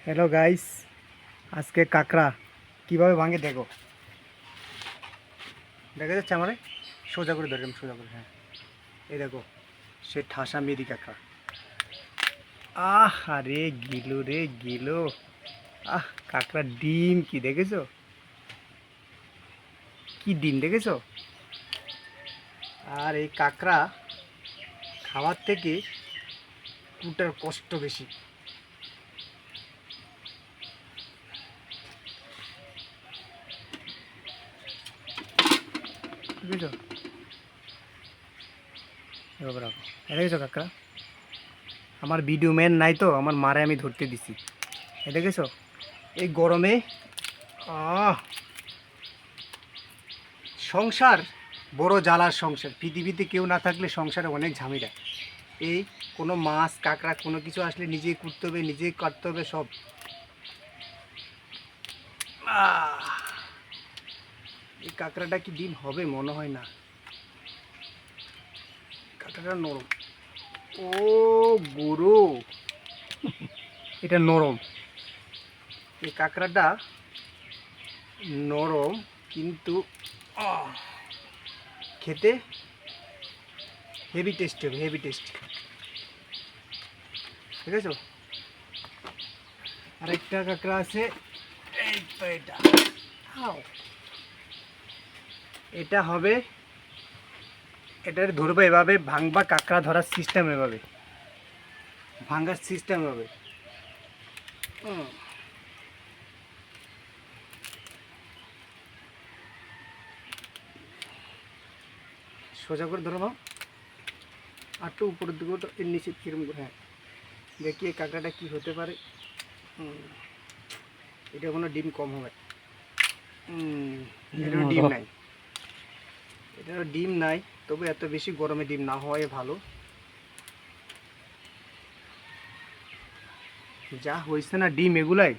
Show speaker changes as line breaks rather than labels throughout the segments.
Hello guys, আজকে কাঁকড়া কিভাবে ভাঙে দেখো। দেখা যাচ্ছে আমার সোজা করে ধরলাম, সোজা করে। হ্যাঁ, এই দেখো, সে ঠাসা মেরি কাঁকড়া। আরে গিলো রে গিলো। কাঁকড়া ডিম কি দেখেছো? কি ডিম দেখেছো? আর এই কাঁকড়া খাওয়ার থেকে কুটার কষ্ট বেশি। বুঝেছো? এবার রাখো। দেখেছো কাঁকড়া? আমার ভিডিও ম্যান নাই তো, আমার মারে আমি ধরতে দিছি। দেখেছো এই গরমে? আহ সংসার বড় জ্বালার সংসার। পৃথিবীতে কেউ না থাকলে সংসারে অনেক ঝামেলা। এই কোনো মাছ কাঁকড়া কোনো কিছু আসলে নিজেই করতে হবে, নিজেই কাটতে হবে সব। এই কাঁকড়াটা কি ডিম হবে? মনে হয় না। কাঁকড়াটা নরম। ও গুরু, এটা নরম। এই কাঁকড়াটা নরম, কিন্তু খেতে হেভি টেস্ট হবে, হেভি টেস্ট। ঠিক আছে? আরেকটা কাঁকড়া আছে, এই তো এটা। এটা হবে, এটার ধরবো এভাবে, ভাঙবা। কাঁকড়া ধরার সিস্টেম এভাবে, ভাঙার সিস্টেম এভাবে। সোজা করে ধরো, আর একটু উপরের দিকে, তো এর নিচে কিরম করে। হ্যাঁ, দেখি এই কাঁকড়াটা কী হতে পারে। এটা কোনো ডিম কম হবে। এটারও ডিম নাই, এটারও ডিম নাই। তবে এত বেশি গরমে ডিম না হওয়াই ভালো। যা হয়েছে না ডিম এগুলাই।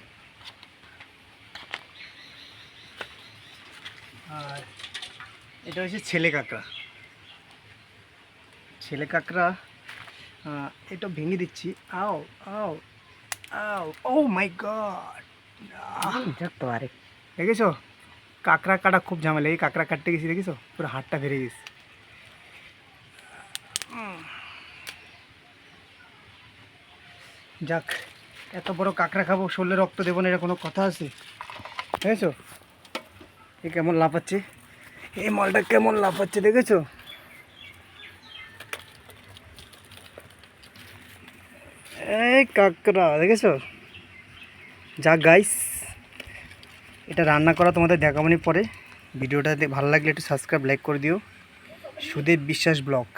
আর এটা হচ্ছে ছেলে কাঁকড়া। ছেলে কাঁকড়া এটা ভেঙে দিচ্ছি। আও আও আও, ও মাই গড। দেখেছো কাঁকড়া কাটা খুব ঝামেলা। এই কাঁকড়া কাটতে গেছি, দেখেছো পুরো হাতটা ভেঙে গেছে। যাক, এত বড় কাঁকড়া খাবো, শরীরে রক্ত দেবো না, এটা কোনো কথা আছে? দেখেছো এ কেমন লাফাচ্ছে, এই মালটা কেমন লাফাচ্ছে, দেখেছো? এই কাঁকড়া দেখেছো? যাক গাইস, এটা রান্না করা তোমাদের দেখাবনি পরে। ভিডিওটা ভালো লাগলে একটু সাবস্ক্রাইব, লাইক করে দিও। সুদেব বিশ্বাস ব্লগ।